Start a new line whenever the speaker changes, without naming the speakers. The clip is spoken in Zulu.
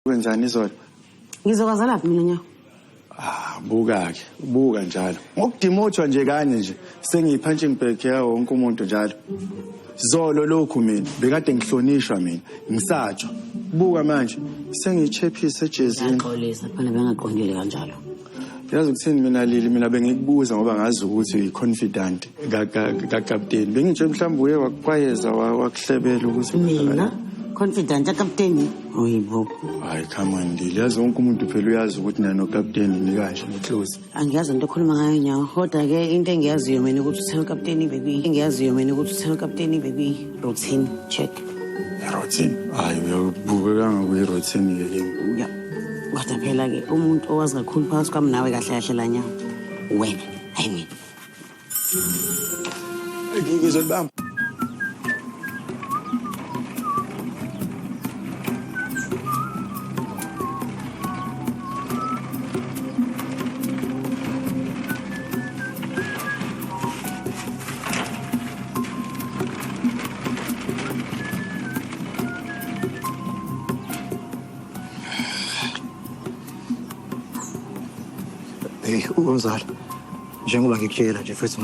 Wenzani izolo?
Ngizokwazi laphi mina nyawo?
Buka-ke, buka njalo. Ngokudimothwa nje kanye nje, sengiyi-punching bag yawo wonke umuntu njalo. Zolo lokhu mina, bekade ngihlonishwa mina, ngisatshwa. Buka manje, sengiyi-chaphisa ejezini.
Ngiyaqolisa, phela bengaqondile kanjalo.
Yazi ukuthini mina Lili, mina bengikubuza ngoba ngazi ukuthi uyi-confident kakapteni. Bengitshe mhlawumbe uye wakuqwayeza wakuhlebela ukuthi...
Mina? Confident kakapteni? Oyibo.
Hayi, come on Lili, yazi wonke umuntu phela uyazi ukuthi nani nokapteni nikanje nge-close.
Angiyazi into okhuluma ngayo nyawo, kodwa-ke into engiyaziyo mina ukuthi uthela ukapteni routine, check.
Routine? Hayi, uyabuka kangakuyi-routine-ke kimi.
Ya. Kodwa phela-ke umuntu owazi kakhulu phakathi kwami nawe kahle kahle la nyawo. Wena, hayi mina.
Ngizolibamba.
Hey, Uzalo. Njengoba ngikutshela nje futhi